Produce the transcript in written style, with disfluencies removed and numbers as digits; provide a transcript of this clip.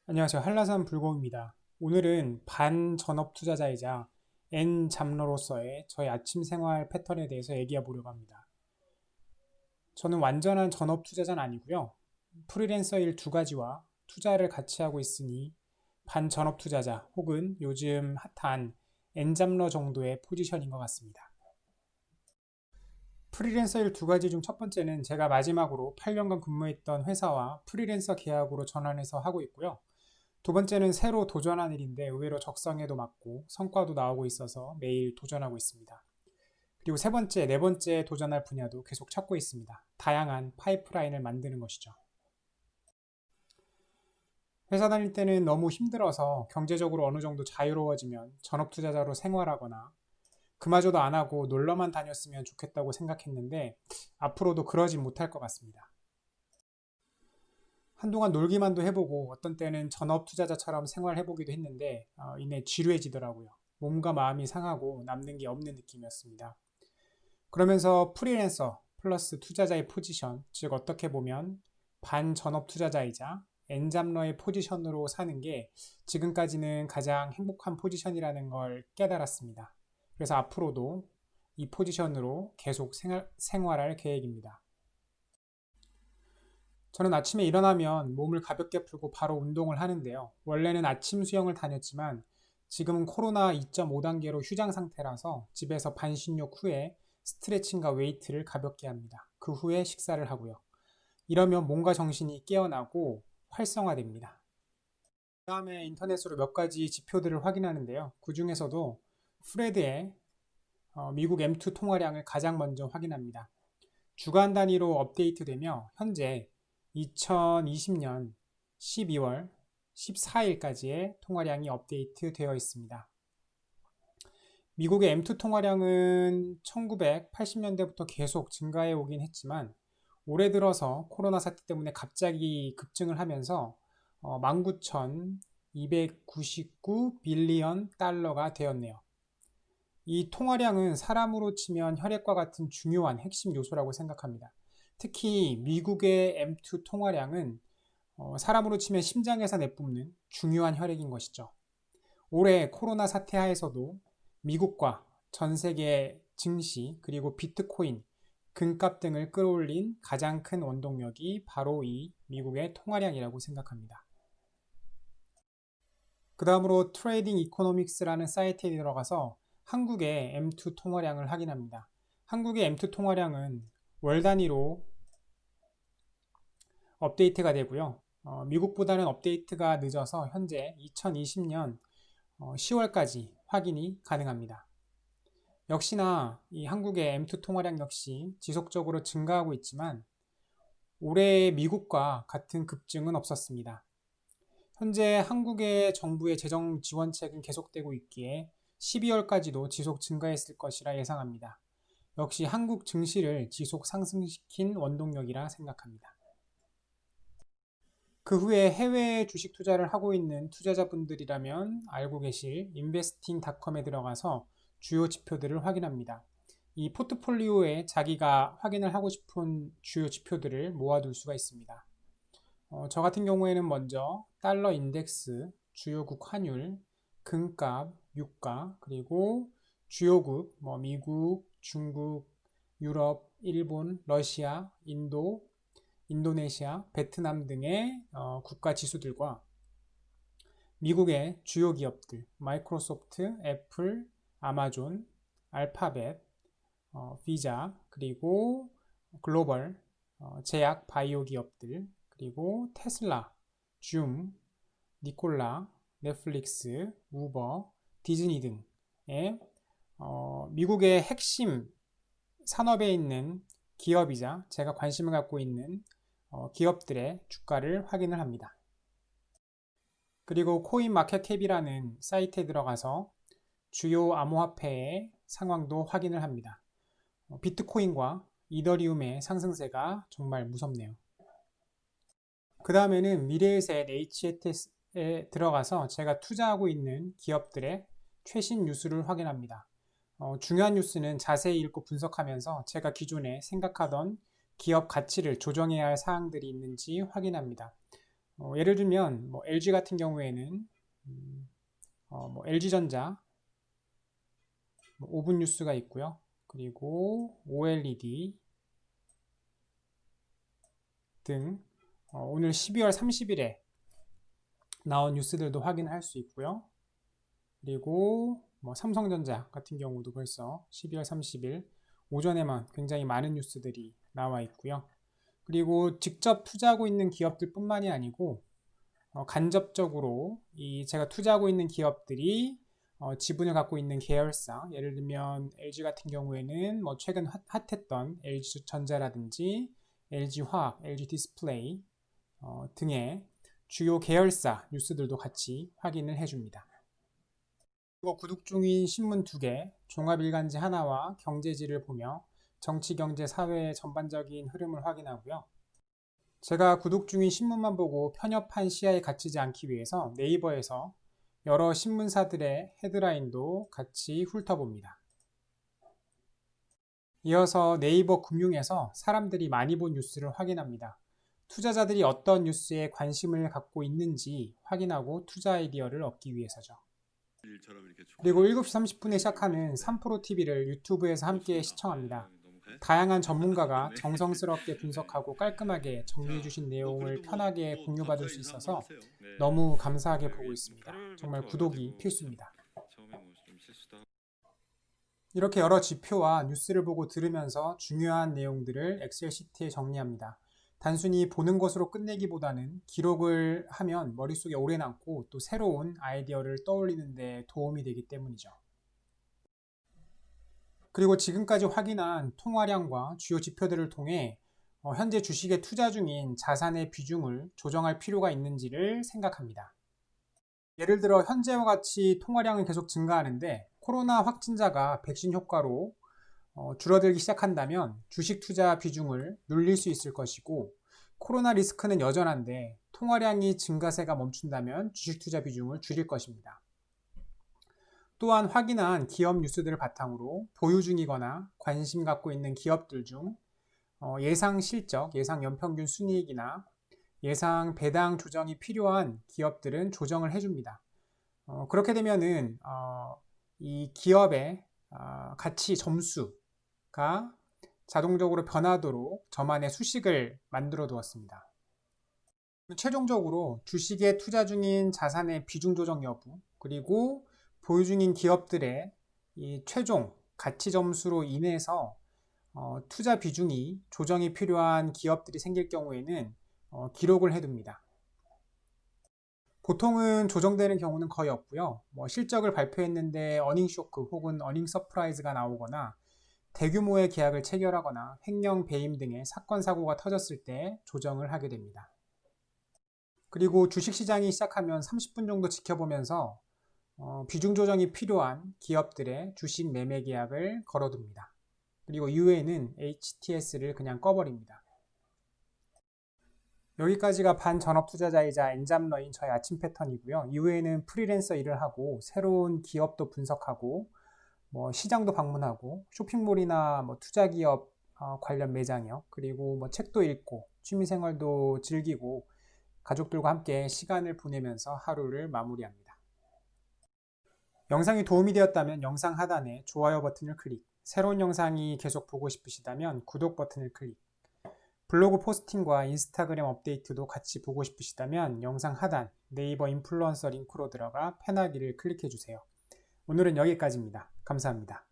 안녕하세요. 한라산 불곰입니다. 오늘은 반전업 투자자이자 N잡러로서의 저의 아침 생활 패턴에 대해서 얘기해 보려고 합니다. 저는 완전한 전업 투자자는 아니고요. 프리랜서 일 두 가지와 투자를 같이 하고 있으니 반전업 투자자 혹은 요즘 핫한 N잡러 정도의 포지션인 것 같습니다. 프리랜서 일 두 가지 중 첫 번째는 제가 마지막으로 8년간 근무했던 회사와 프리랜서 계약으로 전환해서 하고 있고요. 두 번째는 새로 도전한 일인데 의외로 적성에도 맞고 성과도 나오고 있어서 매일 도전하고 있습니다. 그리고 세 번째, 네 번째 도전할 분야도 계속 찾고 있습니다. 다양한 파이프라인을 만드는 것이죠. 회사 다닐 때는 너무 힘들어서 경제적으로 어느 정도 자유로워지면 전업 투자자로 생활하거나 그마저도 안 하고 놀러만 다녔으면 좋겠다고 생각했는데 앞으로도 그러진 못할 것 같습니다. 한동안 놀기만도 해보고 어떤 때는 전업 투자자처럼 생활해보기도 했는데 이내 지루해지더라고요. 몸과 마음이 상하고 남는 게 없는 느낌이었습니다. 그러면서 프리랜서 플러스 투자자의 포지션, 즉 어떻게 보면 반전업 투자자이자 엔잡러의 포지션으로 사는 게 지금까지는 가장 행복한 포지션이라는 걸 깨달았습니다. 그래서 앞으로도 이 포지션으로 계속 생활할 계획입니다. 저는 아침에 일어나면 몸을 가볍게 풀고 바로 운동을 하는데요. 원래는 아침 수영을 다녔지만 지금은 코로나 2.5단계로 휴장 상태라서 집에서 반신욕 후에 스트레칭과 웨이트를 가볍게 합니다. 그 후에 식사를 하고요. 이러면 몸과 정신이 깨어나고 활성화됩니다. 그 다음에 인터넷으로 몇 가지 지표들을 확인하는데요. 그 중에서도 프레드의 미국 M2 통화량을 가장 먼저 확인합니다. 주간 단위로 업데이트되며 현재 2020년 12월 14일까지의 통화량이 업데이트 되어 있습니다. 미국의 M2 통화량은 1980년대부터 계속 증가해 오긴 했지만 올해 들어서 코로나 사태 때문에 갑자기 급증을 하면서 19,299 빌리언 달러가 되었네요. 이 통화량은 사람으로 치면 혈액과 같은 중요한 핵심 요소라고 생각합니다. 특히 미국의 M2 통화량은 사람으로 치면 심장에서 내뿜는 중요한 혈액인 것이죠. 올해 코로나 사태 하에서도 미국과 전 세계 증시 그리고 비트코인, 금값 등을 끌어올린 가장 큰 원동력이 바로 이 미국의 통화량이라고 생각합니다. 그 다음으로 트레이딩 이코노믹스라는 사이트에 들어가서 한국의 M2 통화량을 확인합니다. 한국의 M2 통화량은 월 단위로 업데이트가 되고요. 미국보다는 업데이트가 늦어서 현재 2020년 10월까지 확인이 가능합니다. 역시나 이 한국의 M2 통화량 역시 지속적으로 증가하고 있지만 올해 미국과 같은 급증은 없었습니다. 현재 한국의 정부의 재정 지원책은 계속되고 있기에 12월까지도 지속 증가했을 것이라 예상합니다. 역시 한국 증시를 지속 상승시킨 원동력이라 생각합니다. 그 후에 해외 주식 투자를 하고 있는 투자자분들이라면 알고 계실 investing.com에 들어가서 주요 지표들을 확인합니다. 이 포트폴리오에 자기가 확인을 하고 싶은 주요 지표들을 모아둘 수가 있습니다. 저 같은 경우에는 먼저 달러 인덱스, 주요국 환율, 금값, 유가, 그리고 주요국, 미국, 중국, 유럽, 일본, 러시아, 인도, 인도네시아, 베트남 등의 국가 지수들과 미국의 주요 기업들, 마이크로소프트, 애플, 아마존, 알파벳, 비자, 그리고 글로벌, 제약, 바이오 기업들, 그리고 테슬라, 줌, 니콜라, 넷플릭스, 우버, 디즈니 등의 미국의 핵심 산업에 있는 기업이자 제가 관심을 갖고 있는 기업들의 주가를 확인을 합니다. 그리고 코인마켓캡이라는 사이트에 들어가서 주요 암호화폐의 상황도 확인을 합니다. 비트코인과 이더리움의 상승세가 정말 무섭네요. 그 다음에는 미래에셋 HTS에 들어가서 제가 투자하고 있는 기업들의 최신 뉴스를 확인합니다. 중요한 뉴스는 자세히 읽고 분석하면서 제가 기존에 생각하던 기업 가치를 조정해야 할 사항들이 있는지 확인합니다. 예를 들면 뭐 LG 같은 경우에는 뭐 LG전자 뭐 오븐 뉴스가 있고요. 그리고 OLED 등 오늘 12월 30일에 나온 뉴스들도 확인할 수 있고요. 그리고 뭐 삼성전자 같은 경우도 벌써 12월 30일 오전에만 굉장히 많은 뉴스들이 나와 있고요. 그리고 직접 투자하고 있는 기업들 뿐만이 아니고 간접적으로 제가 투자하고 있는 기업들이 지분을 갖고 있는 계열사, 예를 들면 LG 같은 경우에는 뭐 최근 핫했던 LG전자라든지 LG화학, LG디스플레이 등의 주요 계열사 뉴스들도 같이 확인을 해줍니다. 그리고 구독 중인 신문 2개, 종합일간지 하나와 경제지를 보며 정치, 경제, 사회의 전반적인 흐름을 확인하고요. 제가 구독 중인 신문만 보고 편협한 시야에 갇히지 않기 위해서 네이버에서 여러 신문사들의 헤드라인도 같이 훑어봅니다. 이어서 네이버 금융에서 사람들이 많이 본 뉴스를 확인합니다. 투자자들이 어떤 뉴스에 관심을 갖고 있는지 확인하고 투자 아이디어를 얻기 위해서죠. 그리고 7시 30분에 시작하는 3프로TV를 유튜브에서 함께 시청합니다. 다양한 전문가가 정성스럽게 분석하고 깔끔하게 정리해 주신 내용을 편하게 공유받을 수 있어서 너무 감사하게 보고 있습니다. 정말 구독이 필수입니다. 이렇게 여러 지표와 뉴스를 보고 들으면서 중요한 내용들을 엑셀 시트에 정리합니다. 단순히 보는 것으로 끝내기보다는 기록을 하면 머릿속에 오래 남고 또 새로운 아이디어를 떠올리는 데 도움이 되기 때문이죠. 그리고 지금까지 확인한 통화량과 주요 지표들을 통해 현재 주식에 투자 중인 자산의 비중을 조정할 필요가 있는지를 생각합니다. 예를 들어 현재와 같이 통화량은 계속 증가하는데 코로나 확진자가 백신 효과로 줄어들기 시작한다면 주식 투자 비중을 늘릴 수 있을 것이고, 코로나 리스크는 여전한데 통화량이 증가세가 멈춘다면 주식 투자 비중을 줄일 것입니다. 또한 확인한 기업 뉴스들을 바탕으로 보유 중이거나 관심 갖고 있는 기업들 중 예상 실적, 예상 연평균 순이익이나 예상 배당 조정이 필요한 기업들은 조정을 해줍니다. 그렇게 되면은 이 기업의 가치 점수가 자동적으로 변하도록 저만의 수식을 만들어 두었습니다. 최종적으로 주식에 투자 중인 자산의 비중 조정 여부, 그리고 보유 중인 기업들의 이 최종 가치 점수로 인해서 투자 비중이 조정이 필요한 기업들이 생길 경우에는 기록을 해둡니다. 보통은 조정되는 경우는 거의 없고요. 실적을 발표했는데 어닝 쇼크 혹은 어닝 서프라이즈가 나오거나 대규모의 계약을 체결하거나 횡령 배임 등의 사건 사고가 터졌을 때 조정을 하게 됩니다. 그리고 주식시장이 시작하면 30분 정도 지켜보면서 비중 조정이 필요한 기업들의 주식 매매 계약을 걸어둡니다. 그리고 이후에는 HTS를 그냥 꺼버립니다. 여기까지가 반전업 투자자이자 엔잡러인 저의 아침 패턴이고요. 이후에는 프리랜서 일을 하고 새로운 기업도 분석하고 시장도 방문하고 쇼핑몰이나 투자기업 관련 매장이요. 그리고 책도 읽고 취미생활도 즐기고 가족들과 함께 시간을 보내면서 하루를 마무리합니다. 영상이 도움이 되었다면 영상 하단에 좋아요 버튼을 클릭, 새로운 영상이 계속 보고 싶으시다면 구독 버튼을 클릭, 블로그 포스팅과 인스타그램 업데이트도 같이 보고 싶으시다면 영상 하단 네이버 인플루언서 링크로 들어가 팬하기를 클릭해주세요. 오늘은 여기까지입니다. 감사합니다.